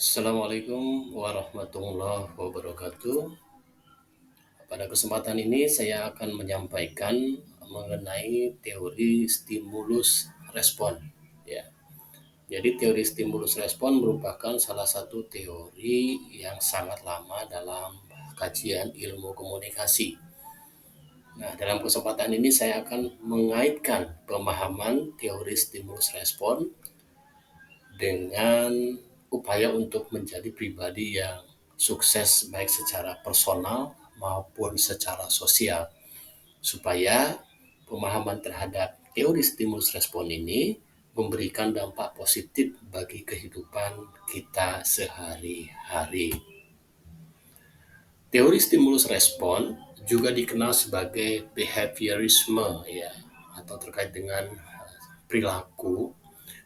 Assalamualaikum warahmatullahi wabarakatuh. Pada kesempatan ini saya akan menyampaikan mengenai teori stimulus respon. Ya, jadi teori stimulus respon merupakan salah satu teori yang sangat lama dalam kajian ilmu komunikasi. Nah, dalam kesempatan ini saya akan mengaitkan pemahaman teori stimulus respon dengan upaya untuk menjadi pribadi yang sukses baik secara personal maupun secara sosial, supaya pemahaman terhadap teori stimulus respon ini memberikan dampak positif bagi kehidupan kita sehari-hari. Teori stimulus respon juga dikenal sebagai behaviorisme, ya, atau terkait dengan perilaku,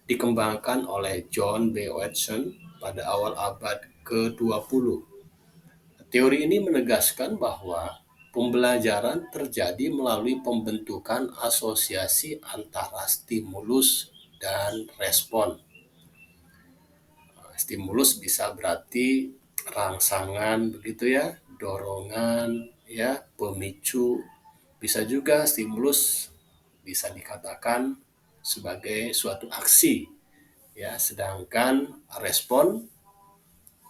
dikembangkan oleh John B. Watson pada awal abad ke-20. Teori ini menegaskan bahwa pembelajaran terjadi melalui pembentukan asosiasi antara stimulus dan respon. Stimulus bisa berarti rangsangan begitu ya, dorongan ya, pemicu. Bisa juga stimulus bisa dikatakan sebagai suatu aksi ya, sedangkan respon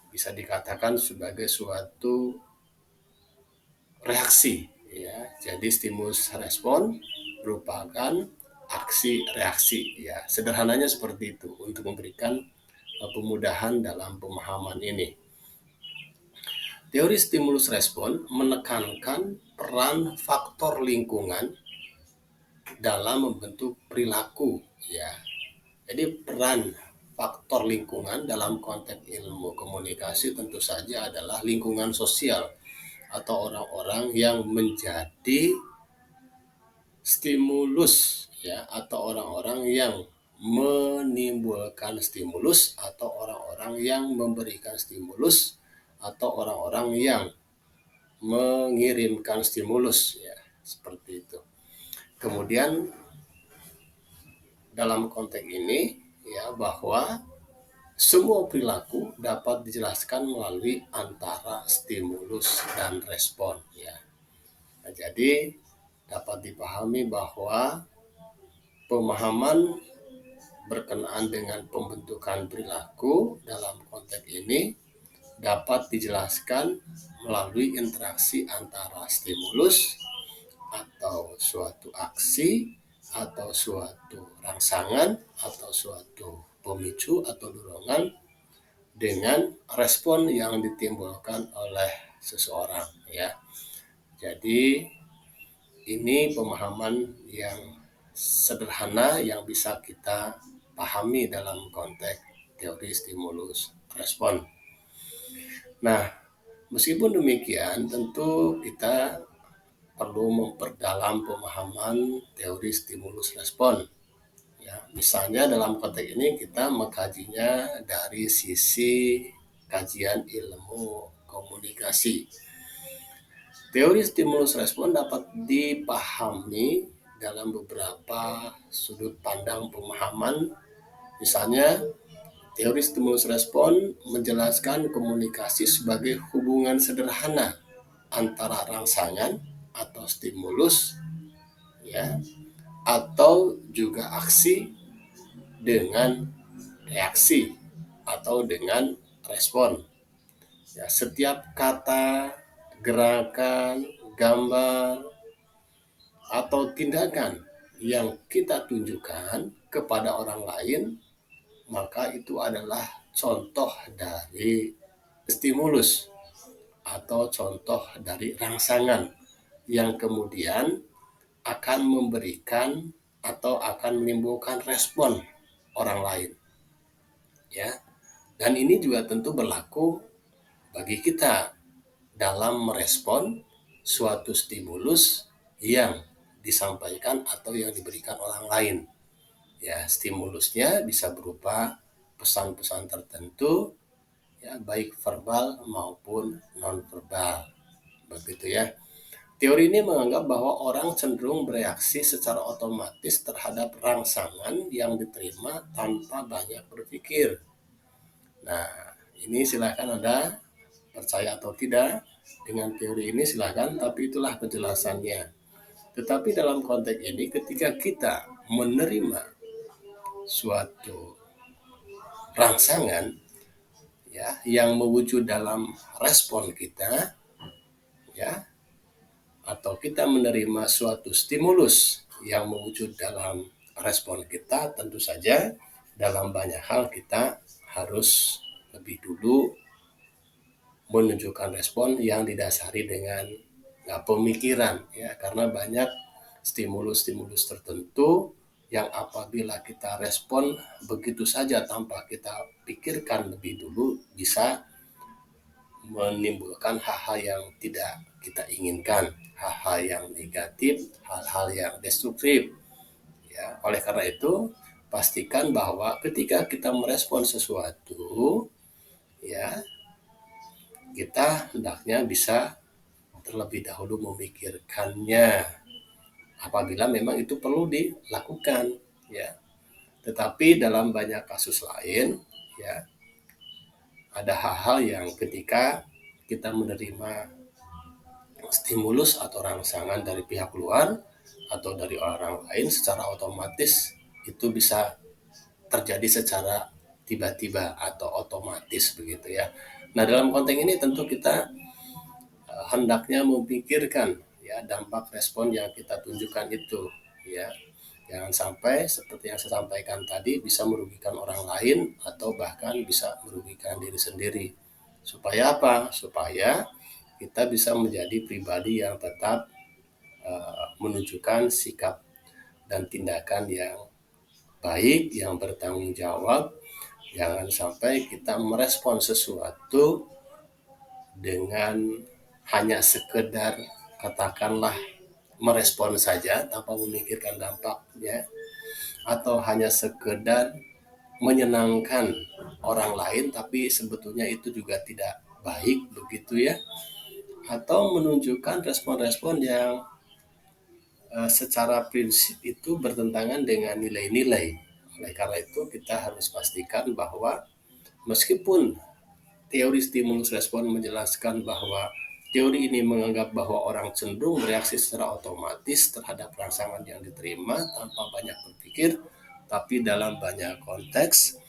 bisa dikatakan sebagai suatu reaksi ya. Jadi stimulus respon merupakan aksi reaksi ya. Sederhananya seperti itu untuk memberikan pemudahan dalam pemahaman ini. Teori stimulus respon menekankan peran faktor lingkungan dalam membentuk perilaku ya. Jadi peran faktor lingkungan dalam konteks ilmu komunikasi tentu saja adalah lingkungan sosial atau orang-orang yang menjadi stimulus ya, atau orang-orang yang menimbulkan stimulus, atau orang-orang yang memberikan stimulus, atau orang-orang yang mengirimkan stimulus ya, seperti itu. Kemudian dalam konteks ini ya, bahwa semua perilaku dapat dijelaskan melalui antara stimulus dan respon ya. Nah, jadi dapat dipahami bahwa pemahaman berkenaan dengan pembentukan perilaku dalam konteks ini dapat dijelaskan melalui interaksi antara stimulus atau suatu aksi atau suatu rangsangan atau suatu pemicu atau dorongan dengan respon yang ditimbulkan oleh seseorang ya. Jadi ini pemahaman yang sederhana yang bisa kita pahami dalam konteks teori stimulus respon. Nah, meskipun demikian tentu kita perlu memperdalam pemahaman teori stimulus respon. Ya, misalnya dalam konteks ini kita mengkajinya dari sisi kajian ilmu komunikasi. Teori stimulus respon dapat dipahami dalam beberapa sudut pandang pemahaman. Misalnya, teori stimulus respon menjelaskan komunikasi sebagai hubungan sederhana antara rangsangan atau stimulus ya, atau juga aksi dengan reaksi atau dengan respon. Ya, setiap kata, gerakan, gambar, atau tindakan yang kita tunjukkan kepada orang lain, maka itu adalah contoh dari stimulus atau contoh dari rangsangan yang kemudian akan memberikan atau akan menimbulkan respon orang lain. Ya. Dan ini juga tentu berlaku bagi kita dalam merespon suatu stimulus yang disampaikan atau yang diberikan orang lain. Ya, stimulusnya bisa berupa pesan-pesan tertentu ya, baik verbal maupun non-verbal. Begitu ya. Teori ini menganggap bahwa orang cenderung bereaksi secara otomatis terhadap rangsangan yang diterima tanpa banyak berpikir. Nah, Ini silahkan Anda percaya atau tidak dengan teori ini silahkan, tapi itulah penjelasannya. Tetapi dalam konteks ini ketika kita menerima suatu rangsangan ya yang mewujud dalam respon kita ya, atau kita menerima suatu stimulus yang mewujud dalam respon kita, tentu saja dalam banyak hal kita harus lebih dulu menunjukkan respon yang didasari dengan pemikiran ya, karena banyak stimulus-stimulus tertentu yang apabila kita respon begitu saja tanpa kita pikirkan lebih dulu bisa menimbulkan hal-hal yang tidak kita inginkan, hal-hal yang negatif, hal-hal yang destruktif ya. Oleh karena itu pastikan bahwa ketika kita merespon sesuatu ya, kita hendaknya bisa terlebih dahulu memikirkannya apabila memang itu perlu dilakukan ya. Tetapi dalam banyak kasus lain ya, ada hal-hal yang ketika kita menerima stimulus atau rangsangan dari pihak luar atau dari orang lain secara otomatis itu bisa terjadi secara tiba-tiba atau otomatis begitu ya. Nah, dalam konteks ini tentu kita hendaknya memikirkan ya dampak respon yang kita tunjukkan itu ya. Jangan sampai seperti yang saya sampaikan tadi bisa merugikan orang lain atau bahkan bisa merugikan diri sendiri. Supaya apa? Supaya kita bisa menjadi pribadi yang tetap menunjukkan sikap dan tindakan yang baik, yang bertanggung jawab. Jangan sampai kita merespon sesuatu dengan hanya sekedar katakanlah merespon saja tanpa memikirkan dampaknya, atau hanya sekedar menyenangkan orang lain tapi sebetulnya itu juga tidak baik begitu ya, atau menunjukkan respon-respon yang secara prinsip itu bertentangan dengan nilai-nilai. Oleh karena itu kita harus pastikan bahwa meskipun teori stimulus respon menjelaskan bahwa teori ini menganggap bahwa orang cenderung bereaksi secara otomatis terhadap rangsangan yang diterima tanpa banyak berpikir, tapi dalam banyak konteks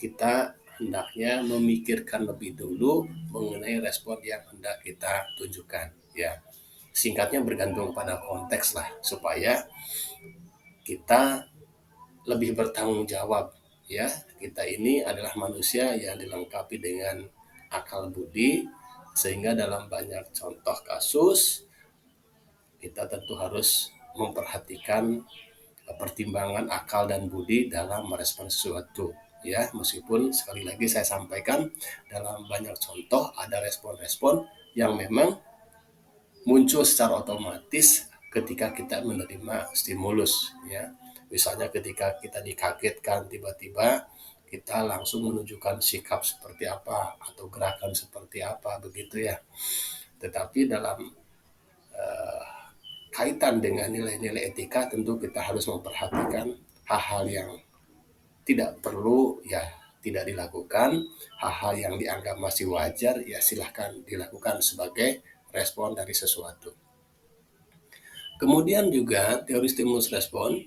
kita hendaknya memikirkan lebih dulu mengenai respon yang hendak kita tunjukkan ya. Singkatnya bergantung pada konteks lah supaya kita lebih bertanggung jawab ya. Kita ini adalah manusia yang dilengkapi dengan akal budi, sehingga dalam banyak contoh kasus kita tentu harus memperhatikan pertimbangan akal dan budi dalam merespon sesuatu ya. Meskipun sekali lagi saya sampaikan dalam banyak contoh ada respon-respon yang memang muncul secara otomatis ketika kita menerima stimulus ya. Misalnya ketika kita dikagetkan tiba-tiba kita langsung menunjukkan sikap seperti apa atau gerakan seperti apa begitu ya. Tetapi dalam kaitan dengan nilai-nilai etika tentu kita harus memperhatikan hal-hal yang tidak perlu ya tidak dilakukan, hal-hal yang dianggap masih wajar ya silahkan dilakukan sebagai respon dari sesuatu. Kemudian juga teori stimulus respon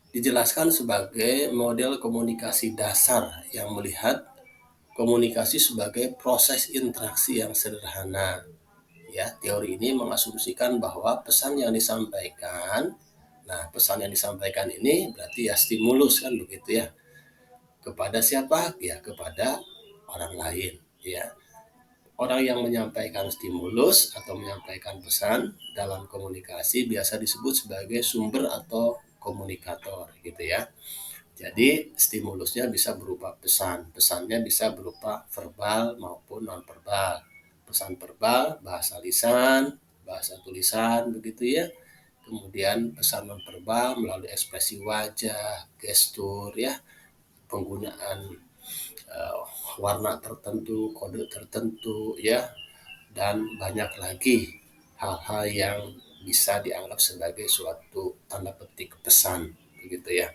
dijelaskan sebagai model komunikasi dasar yang melihat komunikasi sebagai proses interaksi yang sederhana. Ya, teori ini mengasumsikan bahwa pesan yang disampaikan, nah pesan yang disampaikan ini berarti ya stimulus kan begitu ya. Kepada siapa? Ya kepada orang lain ya. Orang yang menyampaikan stimulus atau menyampaikan pesan dalam komunikasi biasa disebut sebagai sumber atau komunikator gitu ya. Jadi stimulusnya bisa berupa pesan, pesannya bisa berupa verbal maupun non-verbal. Pesan verbal, bahasa lisan, bahasa tulisan begitu ya. Kemudian pesan non-verbal melalui ekspresi wajah, gestur ya, penggunaan warna tertentu, kode tertentu ya, dan banyak lagi hal-hal yang bisa dianggap sebagai suatu tanda petik pesan begitu ya.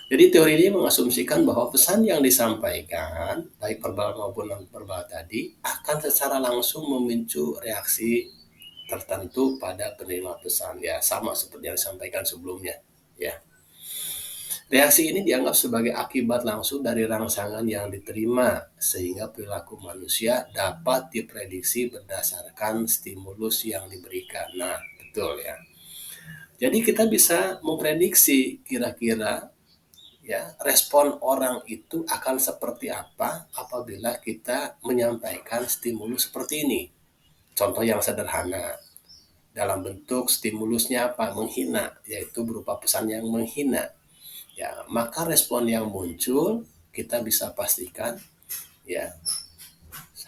Jadi teori ini mengasumsikan bahwa pesan yang disampaikan, baik verbal maupun non-verbal tadi, akan secara langsung memicu reaksi tertentu pada penerima pesan. Ya, sama seperti yang disampaikan sebelumnya. Ya. Reaksi ini dianggap sebagai akibat langsung dari rangsangan yang diterima, sehingga perilaku manusia dapat diprediksi berdasarkan stimulus yang diberikan. Nah, betul ya. Jadi kita bisa memprediksi kira-kira ya respon orang itu akan seperti apa apabila kita menyampaikan stimulus seperti ini. Contoh yang sederhana, dalam bentuk stimulusnya apa? Menghina, yaitu berupa pesan yang menghina. Ya, maka respon yang muncul kita bisa pastikan ya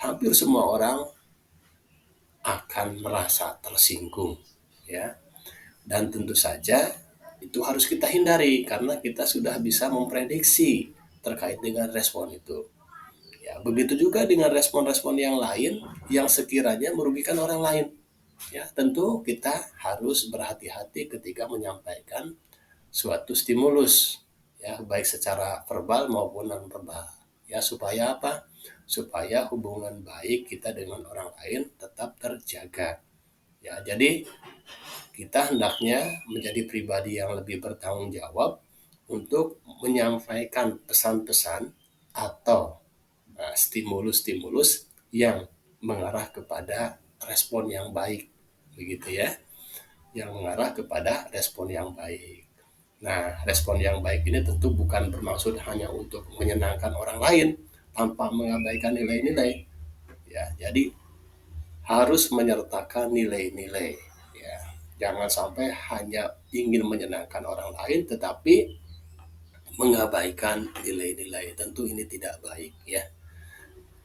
hampir semua orang akan merasa tersinggung ya. Dan tentu saja itu harus kita hindari karena kita sudah bisa memprediksi terkait dengan respon itu. Ya, begitu juga dengan respon-respon yang lain yang sekiranya merugikan orang lain. Ya, tentu kita harus berhati-hati ketika menyampaikan suatu stimulus, ya, baik secara verbal maupun non verbal. Ya, supaya apa? Supaya hubungan baik kita dengan orang lain tetap terjaga. Ya, jadi kita hendaknya menjadi pribadi yang lebih bertanggung jawab untuk menyampaikan pesan-pesan atau stimulus-stimulus yang mengarah kepada respon yang baik, begitu ya, yang mengarah kepada respon yang baik. Nah, respon yang baik ini tentu bukan bermaksud hanya untuk menyenangkan orang lain tanpa mengabaikan nilai-nilai. Ya, jadi harus menyertakan nilai-nilai. Ya, jangan sampai hanya ingin menyenangkan orang lain, tetapi mengabaikan nilai-nilai. Tentu ini tidak baik, ya.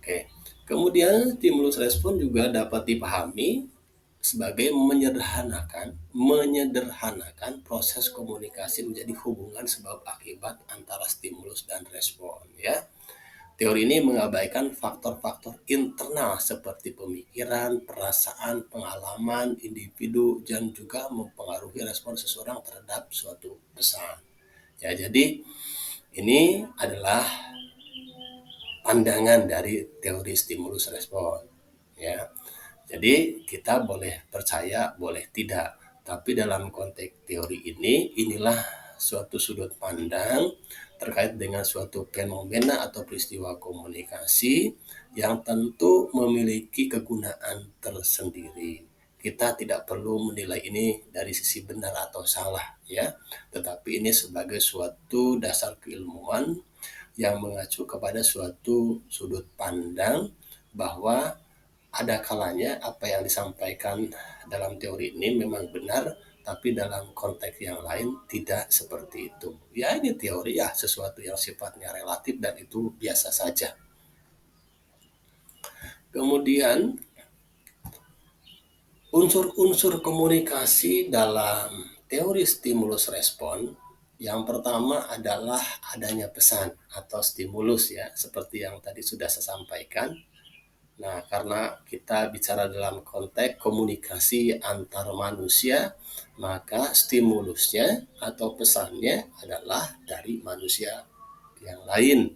Oke. Kemudian stimulus respon juga dapat dipahami sebagai menyederhanakan proses komunikasi menjadi hubungan sebab akibat antara stimulus dan respon, ya. Teori ini mengabaikan faktor-faktor internal seperti pemikiran, perasaan, pengalaman individu dan juga mempengaruhi respon seseorang terhadap suatu pesan. Ya, jadi ini adalah pandangan dari teori stimulus respon. Ya, jadi kita boleh percaya, boleh tidak. Tapi dalam konteks teori ini, inilah suatu sudut pandang terkait dengan suatu fenomena atau peristiwa komunikasi yang tentu memiliki kegunaan tersendiri. Kita tidak perlu menilai ini dari sisi benar atau salah, ya, tetapi ini sebagai suatu dasar keilmuan yang mengacu kepada suatu sudut pandang bahwa ada kalanya apa yang disampaikan dalam teori ini memang benar, tapi dalam konteks yang lain tidak seperti itu. Ya, ini teori ya, sesuatu yang sifatnya relatif dan itu biasa saja. Kemudian unsur-unsur komunikasi dalam teori stimulus respon yang pertama adalah adanya pesan atau stimulus ya, seperti yang tadi sudah saya sampaikan. Nah, karena kita bicara dalam konteks komunikasi antar manusia, maka stimulusnya atau pesannya adalah dari manusia yang lain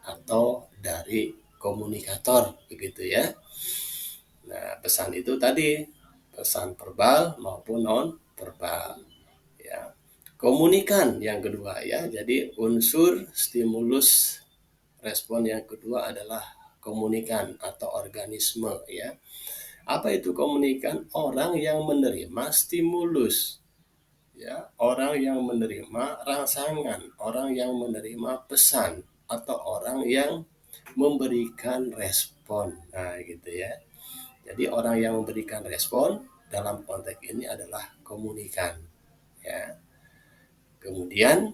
atau dari komunikator, begitu ya. Nah, pesan itu tadi pesan verbal maupun non verbal. Ya. Komunikan yang kedua ya. Jadi unsur stimulus respon yang kedua adalah komunikan atau organisme ya. Apa itu komunikan? Orang yang menerima stimulus ya, orang yang menerima rangsangan, orang yang menerima pesan atau orang yang memberikan respon. Nah, gitu ya. Jadi orang yang memberikan respon dalam konteks ini adalah komunikan ya. Kemudian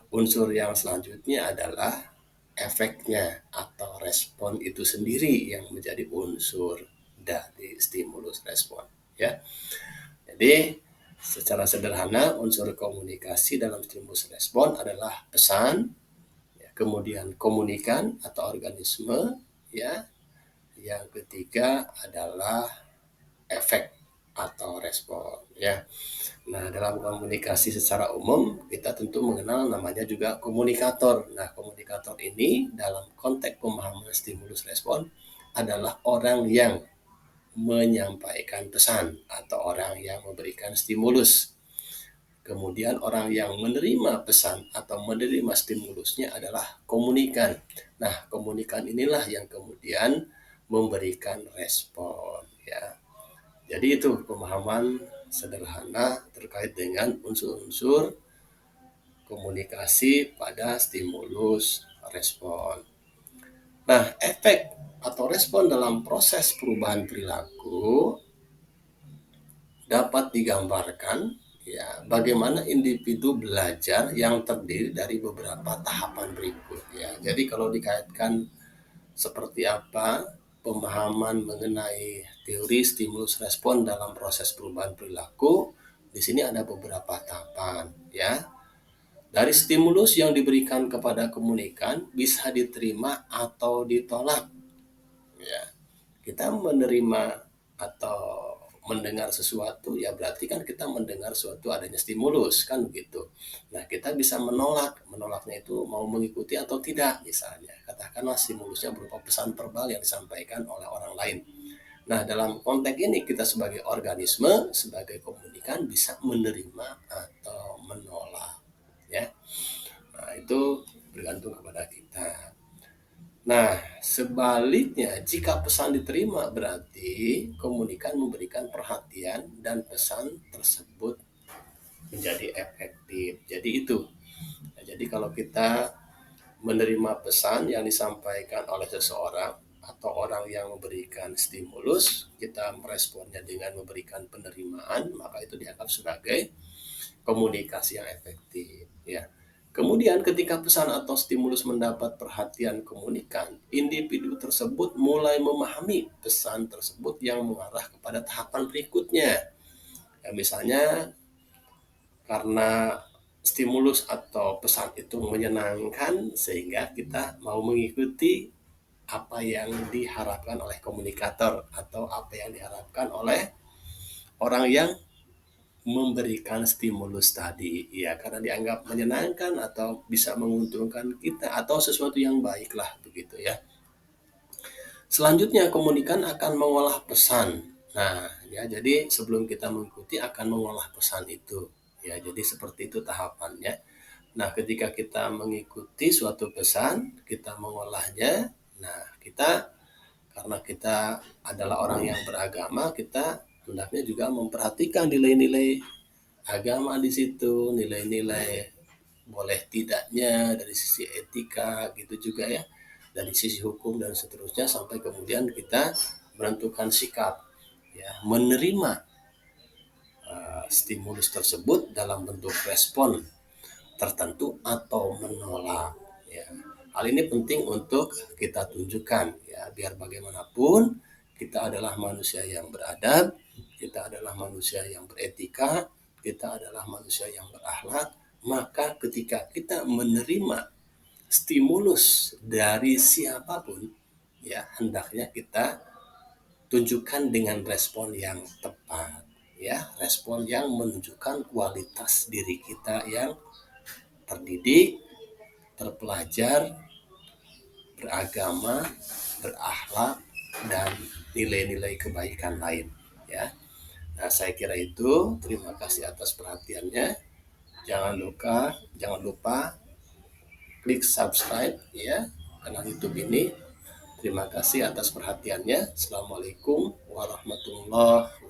unsur yang selanjutnya adalah efeknya atau respon itu sendiri yang menjadi unsur dari stimulus respon ya. Jadi secara sederhana unsur komunikasi dalam stimulus respon adalah pesan, ya, kemudian komunikan atau organisme ya. Yang ketiga adalah efek atau respon ya. Nah, dalam komunikasi secara umum kita tentu mengenal namanya juga komunikator. Nah, komunikator ini dalam konteks pemahaman stimulus respon adalah orang yang menyampaikan pesan atau orang yang memberikan stimulus. Kemudian orang yang menerima pesan atau menerima stimulusnya adalah komunikan. Nah, komunikan inilah yang kemudian memberikan respon ya. Jadi itu pemahaman sederhana terkait dengan unsur-unsur komunikasi pada stimulus respon. Nah, efek atau respon dalam proses perubahan perilaku dapat digambarkan ya bagaimana individu belajar yang terdiri dari beberapa tahapan berikut ya. Jadi kalau dikaitkan seperti apa pemahaman mengenai teori stimulus respon dalam proses perubahan perilaku, di sini ada beberapa tahapan ya. Dari stimulus yang diberikan kepada komunikan bisa diterima atau ditolak ya. Kita menerima atau mendengar sesuatu ya berarti kan kita mendengar suatu adanya stimulus kan begitu. Nah, kita bisa menolaknya itu mau mengikuti atau tidak misalnya. Katakanlah stimulusnya berupa pesan verbal yang disampaikan oleh orang lain. Nah, dalam konteks ini kita sebagai organisme, sebagai komunikan bisa menerima atau menolak ya. Nah, itu bergantung kepada kita. Nah, sebaliknya jika pesan diterima berarti komunikan memberikan perhatian dan pesan tersebut menjadi efektif. Jadi itu. Nah, jadi kalau kita menerima pesan yang disampaikan oleh seseorang atau orang yang memberikan stimulus, kita meresponnya dengan memberikan penerimaan, maka itu dianggap sebagai komunikasi yang efektif ya. Kemudian ketika pesan atau stimulus mendapat perhatian komunikan, individu tersebut mulai memahami pesan tersebut yang mengarah kepada tahapan berikutnya. Ya, misalnya karena stimulus atau pesan itu menyenangkan sehingga kita mau mengikuti apa yang diharapkan oleh komunikator atau apa yang diharapkan oleh orang yang memberikan stimulus tadi ya karena dianggap menyenangkan atau bisa menguntungkan kita atau sesuatu yang baik lah begitu ya. Selanjutnya komunikan akan mengolah pesan. Nah, ya jadi sebelum kita mengikuti akan mengolah pesan itu. Ya, jadi seperti itu tahapannya. Nah, ketika kita mengikuti suatu pesan, kita mengolahnya. Nah, kita karena kita adalah orang yang beragama, kita hendaknya juga memperhatikan nilai-nilai agama di situ, nilai-nilai boleh tidaknya dari sisi etika gitu juga ya, dari sisi hukum dan seterusnya sampai kemudian kita menentukan sikap ya, menerima stimulus tersebut dalam bentuk respon tertentu atau menolak ya. Hal ini penting untuk kita tunjukkan ya biar bagaimanapun kita adalah manusia yang beradab, kita adalah manusia yang beretika, kita adalah manusia yang berakhlak, maka ketika kita menerima stimulus dari siapapun ya hendaknya kita tunjukkan dengan respon yang tepat ya, respon yang menunjukkan kualitas diri kita yang terdidik, terpelajar, beragama, berakhlak, dan nilai-nilai kebaikan lain ya. Nah, saya kira itu. Terima kasih atas perhatiannya. Jangan lupa klik subscribe ya kanal YouTube ini. Terima kasih atas perhatiannya. Assalamualaikum warahmatullahi